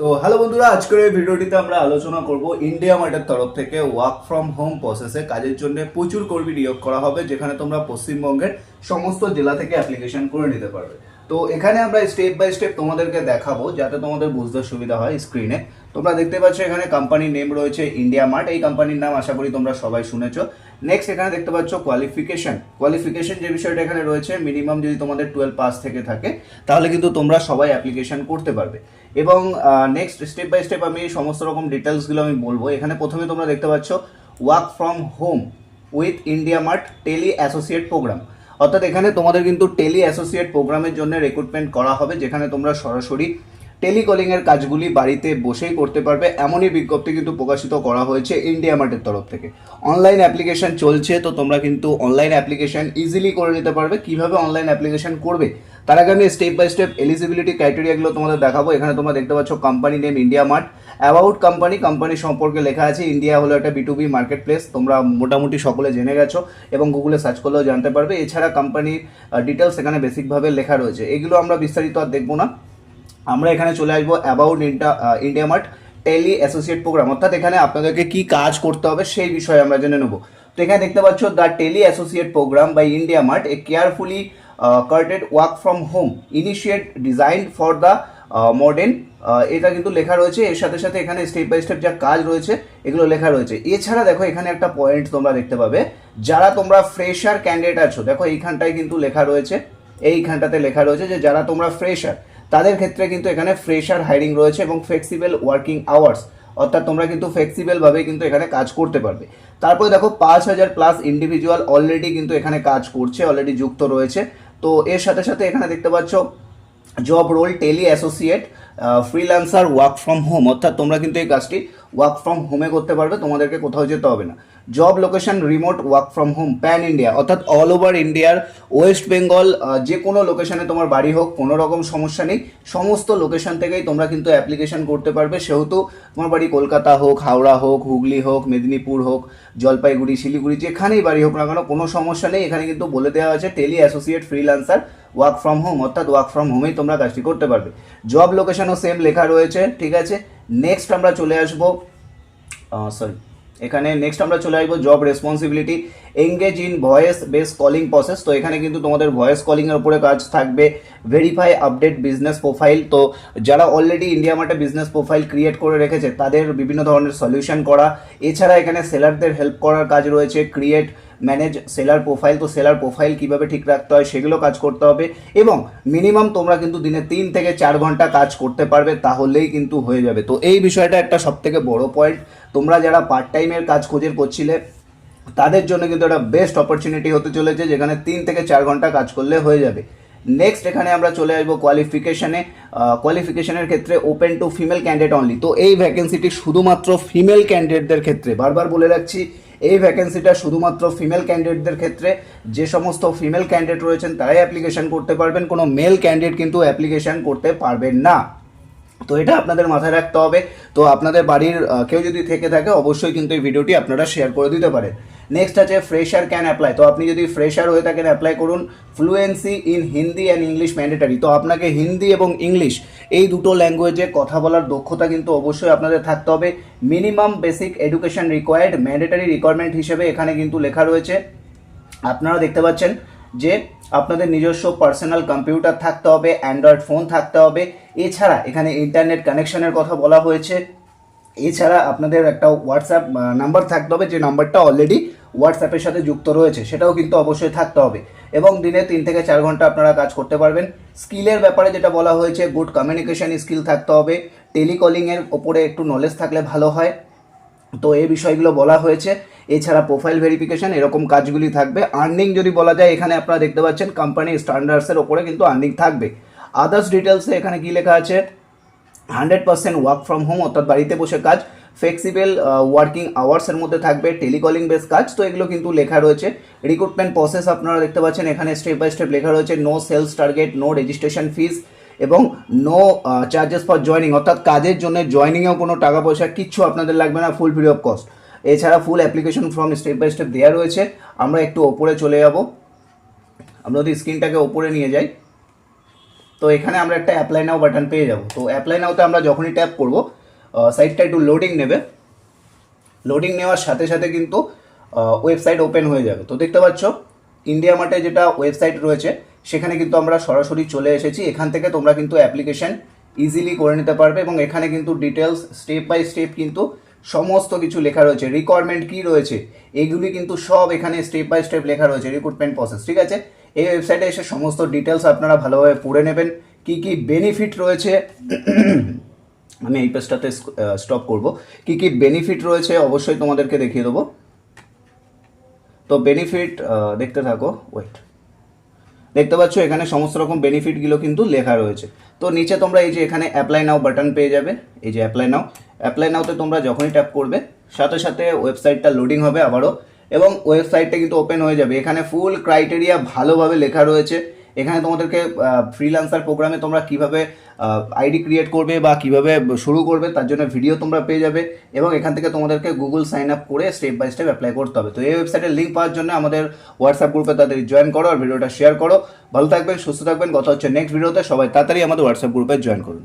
তো হ্যালো বন্ধুরা, আজকের এই ভিডিওটিতে আমরা আলোচনা করব ইন্ডিয়া মার্টের তরফ থেকে ওয়ার্ক ফ্রম হোম প্রসেসে কাজের জন্য প্রচুর কর্মী নিয়োগ করা হবে, যেখানে তোমরা পশ্চিমবঙ্গের সমস্ত জেলা থেকে অ্যাপ্লিকেশন করে নিতে পারবে। তো এখানে আমরা স্টেপ বাই স্টেপ তোমাদেরকে দেখাবো যাতে তোমাদের বুঝতে সুবিধা হয়। স্ক্রিনে তোমরা দেখতে পাচ্ছ এখানে কোম্পানির নেম রয়েছে ইন্ডিয়া মার্ট। এই কোম্পানির নাম আশা করি তোমরা সবাই শুনেছো। নেক্সট এখানে দেখতে পাচ্ছ কোয়ালিফিকেশন যে বিষয়টা এখানে রয়েছে, মিনিমাম যদি তোমাদের 12 পাস থেকে থাকে তাহলে কিন্তু তোমরা সবাই অ্যাপ্লিকেশন করতে পারবে। এবং নেক্সট স্টেপ বাই স্টেপ আমি সমস্ত রকম ডিটেলসগুলো আমি বলবো। এখানে প্রথমে তোমরা দেখতে পাচ্ছ work from home with IndiaMART tele associate programme, অর্থাৎ এখানে তোমাদের কিন্তু টেলি অ্যাসোসিয়েট প্রোগ্রামের জন্য রিক্রুটমেন্ট করা হবে, যেখানে তোমরা সরাসরি টেলিকলিংয়ের কাজগুলি বাড়িতে বসেই করতে পারবে। এমনই বিজ্ঞপ্তি কিন্তু প্রকাশিত করা হয়েছে ইন্ডিয়া মার্টের তরফ থেকে। অনলাইন অ্যাপ্লিকেশন চলছে, তো তোমরা কিন্তু অনলাইন অ্যাপ্লিকেশন ইজিলি করে নিতে পারবে। কিভাবে অনলাইন অ্যাপ্লিকেশন করবে তার আগে আমি স্টেপ বাই স্টেপ এলিজিবিলিটি ক্রাইটেরিয়াগুলো তোমাদের দেখাবো। এখানে তোমরা দেখতে পাচ্ছ company name India mart, about company সম্পর্কে লেখা আছে। ইন্ডিয়া হলো একটা B2B মার্কেট প্লেস, তোমরা মোটামুটি সকলে জেনে গেছো এবং গুগলে সার্চ করলেও জানতে পারবে। এছাড়া কোম্পানির ডিটেলস এখানে বেসিকভাবে লেখা রয়েছে, এগুলো আমরা বিস্তারিত আর দেখবো না। আমরা এখানে চলে আসবো about IndiaMART tele associate programme, অর্থাৎ এখানে আপনাদেরকে কি কাজ করতে হবে সেই বিষয়ে আমরা জেনে নেবো। তো এখানে দেখতে পাচ্ছ the tele associate programme by India Mart, a carefully crafted work from home initiate design for the modern, এটা কিন্তু লেখা রয়েছে। এর সাথে সাথে এখানে স্টেপ বাই স্টেপ যা কাজ রয়েছে এগুলো লেখা রয়েছে। এছাড়া দেখো এখানে একটা পয়েন্ট তোমরা দেখতে পাবে, যারা তোমরা ফ্রেশার ক্যান্ডিডেট আছো, দেখো এইখানটায় কিন্তু লেখা রয়েছে, এইখানটাতে লেখা রয়েছে যে যারা তোমরা ফ্রেশার তাদের ক্ষেত্রে কিন্তু এখানে ফ্রেশার হায়ারিং রয়েছে এবং ফ্লেক্সিবল ওয়ার্কিং আওয়ার্স, অর্থাৎ তোমরা কিন্তু ফ্লেক্সিবলভাবে কিন্তু এখানে কাজ করতে পারবে। তারপরে দেখো 5000 প্লাস ইন্ডিভিজুয়াল অলরেডি কিন্তু এখানে কাজ করছে, অলরেডি যুক্ত রয়েছে। তো এর সাথে সাথে এখানে দেখতে পাচ্ছ job role tele associate freelancer work from home, অর্থাৎ তোমরা কিন্তু এই কাজটি ওয়ার্ক ফ্রম হোমে করতে পারবে, তোমাদেরকে কোথাও যেতে হবে না। Job location remote work from home pan India, অর্থাৎ অল ওভার ইন্ডিয়ার ওয়েস্ট বেঙ্গল যে কোনো লোকেশনে তোমার বাড়ি হোক কোনো রকম সমস্যা নেই, সমস্ত লোকেশন থেকেই তোমরা কিন্তু অ্যাপ্লিকেশন করতে পারবে। সেহেতু তোমার বাড়ি কলকাতা হোক, হাওড়া হোক, হুগলি হোক, মেদিনীপুর হোক, জলপাইগুড়ি, শিলিগুড়ি, যেখানেই বাড়ি হোক না কেন কোনো সমস্যা নেই। এখানে কিন্তু বলে দেওয়া হয়েছে tele associate freelancer work from home, অর্থাৎ ওয়ার্ক ফ্রম হোমেই তোমরা কাজটি করতে পারবে। জব লোকেশনও সেম লেখা রয়েছে, ঠিক আছে। নেক্সট আমরা চলে আসবো এখানে নেক্সট আমরা চলে আসবো job responsibility engage in voice base calling process. তো এখানে কিন্তু তোমাদের ভয়েস কলিংয়ের উপরে কাজ থাকবে। ভেরিফাই আপডেট বিজনেস প্রোফাইল, তো যারা অলরেডি ইন্ডিয়া মার্টে বিজনেস প্রোফাইল ক্রিয়েট করে রেখেছে তাদের বিভিন্ন ধরনের সলিউশন করা। এছাড়া এখানে সেলারদের হেল্প করার কাজ রয়েছে, ক্রিয়েট ম্যানেজ সেলার প্রোফাইল, তো সেলার প্রোফাইল কীভাবে ঠিক রাখতে হয় সেগুলো কাজ করতে হবে। এবং মিনিমাম তোমরা কিন্তু দিনে 3 থেকে 4 ঘন্টা কাজ করতে পারবে, তাহলেই কিন্তু হয়ে যাবে। তো এই বিষয়টা একটা সবথেকে বড় পয়েন্ট, তোমরা যারা পার্ট টাইমের কাজ করছিলে তাদের জন্য কিন্তু একটা বেস্ট অপরচুনিটি হতে চলেছে, যেখানে 3 থেকে 4 ঘন্টা কাজ করলে হয়ে যাবে। নেক্সট এখানে আমরা চলে আসবো কোয়ালিফিকেশনের ক্ষেত্রে open to female candidate only. তো এই ভ্যাকেন্সিটি শুধুমাত্র ফিমেল ক্যান্ডিডেটদের ক্ষেত্রে, বারবার বলে রাখছি এই ভ্যাকেন্সিটা শুধুমাত্র ফিমেল ক্যান্ডিডেটদের ক্ষেত্রে। যে সমস্ত ফিমেল ক্যান্ডিডেট রয়েছেন তারাই অ্যাপ্লিকেশন করতে পারবেন, কোনো মেল ক্যান্ডিডেট কিন্তু অ্যাপ্লিকেশন করতে পারবেন না। তো এটা আপনাদের মাথায় রাখতে হবে। তো আপনাদের বাড়ির কেউ যদি থেকে থাকে অবশ্যই কিন্তু এই ভিডিওটি আপনারা শেয়ার করে দিতে পারেন। নেক্সট আছে ফ্রেশার ক্যান অ্যাপ্লাই, তো আপনি যদি ফ্রেশার হয়ে থাকেন অ্যাপ্লাই করুন। Fluency in Hindi and English mandatory, তো আপনাকে হিন্দি এবং ইংলিশ এই দুটো ল্যাঙ্গুয়েজে কথা বলার দক্ষতা কিন্তু অবশ্যই আপনাদের থাকতে হবে। Minimum basic education required, mandatory requirement হিসেবে এখানে কিন্তু লেখা রয়েছে। আপনারা দেখতে পাচ্ছেন যে আপনাদের নিজস্ব পার্সোনাল কম্পিউটার থাকতে হবে, অ্যান্ড্রয়েড ফোন থাকতে হবে। এছাড়া এখানে ইন্টারনেট কানেকশনের কথা বলা হয়েছে। এছাড়া আপনাদের একটা হোয়াটসঅ্যাপ নাম্বার থাকতে হবে, যে নাম্বারটা অলরেডি হোয়াটসঅ্যাপের সাথে যুক্ত রয়েছে সেটাও কিন্তু অবশ্যই থাকতে হবে। এবং দিনে 3 থেকে 4 ঘন্টা আপনারা কাজ করতে পারবেন। স্কিলের ব্যাপারে যেটা বলা হয়েছে, গুড কমিউনিকেশন স্কিল থাকতে হবে, টেলিকলিংয়ের ওপরে একটু নলেজ থাকলে ভালো হয়, তো এই বিষয়গুলো বলা হয়েছে। এছাড়া প্রোফাইল ভেরিফিকেশন এরকম কাজগুলি থাকবে। আর্নিং যদি বলা যায়, এখানে আপনারা দেখতে পাচ্ছেন কোম্পানি স্ট্যান্ডার্ডসের ওপরে কিন্তু আর্নিং থাকবে। আদার্স ডিটেলসে এখানে কি লেখা আছে, 100% ওয়ার্ক ফ্রম হোম, অর্থাৎ বাড়িতে বসে কাজ, ফ্লেক্সিবল ওয়ার্কিং আওয়ার্সের মধ্যে থাকবে, টেলিকলিং বেস কাজ, তো এগুলো কিন্তু লেখা রয়েছে। রিক্রুটমেন্ট প্রসেস আপনারা দেখতে পাচ্ছেন এখানে স্টেপ বাই স্টেপ লেখা রয়েছে। No sales target, no registration fees এবং নো চার্জেস ফর জয়নিং, অর্থাৎ কাজের জন্য জয়নিংয়েও কোনো টাকা পয়সা কিচ্ছু আপনাদের লাগবে না, ফুল ফ্রি অফ কস্ট। এছাড়া full application form step by step দেওয়া রয়েছে। আমরা একটু ওপরে চলে যাব, আমরা যদি স্ক্রিনটাকে ওপরে নিয়ে যাই তো এখানে আমরা একটা অ্যাপ্লাই নাও বাটন পেয়ে যাব। তো অ্যাপ্লাই নাওতে আমরা যখনই ট্যাপ করব সাইটটা একটু লোডিং নেবে, লোডিং নেওয়ার সাথে সাথে কিন্তু ওয়েবসাইট ওপেন হয়ে যাবে। তো দেখতে পাচ্ছ ইন্ডিয়া মার্টে যেটা ওয়েবসাইট রয়েছে সেখানে কিন্তু আমরা সরাসরি চলে এসেছি। এখান থেকে তোমরা কিন্তু অ্যাপ্লিকেশন ইজিলি করে নিতে পারবে এবং এখানে কিন্তু ডিটেলস স্টেপ বাই স্টেপ কিন্তু সমস্ত কিছু লেখা রয়েছে, রিকোয়ারমেন্ট কী রয়েছে এইগুলি কিন্তু সব এখানে স্টেপ বাই স্টেপ লেখা রয়েছে, রিক্রুটমেন্ট প্রসেস। ঠিক আছে, এই ওয়েবসাইটে এসে সমস্ত ডিটেলস আপনারা ভালোভাবে পড়ে নেবেন, কি কি বেনিফিট রয়েছে। আমি এই পেজটাতে স্টপ করব। কি কি বেনিফিট রয়েছে অবশ্যই তোমাদেরকে দেখিয়ে দেবো। তো বেনিফিট দেখতে থাকো, ওয়েট। দেখতে পাচ্ছ এখানে সমস্ত রকম বেনিফিটগুলো কিন্তু লেখা রয়েছে। তো নিচে তোমরা এই যে এখানে অ্যাপ্লাই নাও বাটন পেয়ে যাবে, এই যে অ্যাপ্লাই নাওতে তোমরা যখনই ট্যাপ করবে সাথে সাথে ওয়েবসাইটটা লোডিং হবে আবারও এবং ওয়েবসাইটটা কিন্তু ওপেন হয়ে যাবে। এখানে ফুল ক্রাইটেরিয়া ভালোভাবে লেখা রয়েছে। এখানে তোমাদেরকে ফ্রিল্যান্সার প্রোগ্রামে তোমরা কিভাবে আইডি ক্রিয়েট করবে বা কিভাবে শুরু করবে তার জন্য ভিডিও তোমরা পেয়ে যাবে এবং এখান থেকে তোমাদেরকে গুগল সাইন আপ করে স্টেপ বাই স্টেপ অ্যাপ্লাই করতে হবে। তো এই ওয়েবসাইটের লিঙ্ক পাওয়ার জন্য আমাদের হোয়াটসঅ্যাপ গ্রুপে তাদের জয়েন করো আর ভিডিওটা শেয়ার করো। ভালো থাকবেন, সুস্থ থাকবেন, কথা হচ্ছে নেক্সট ভিডিওতে। সবাই তাড়াতাড়ি আমাদের হোয়াটসঅ্যাপ গ্রুপে জয়েন করুন।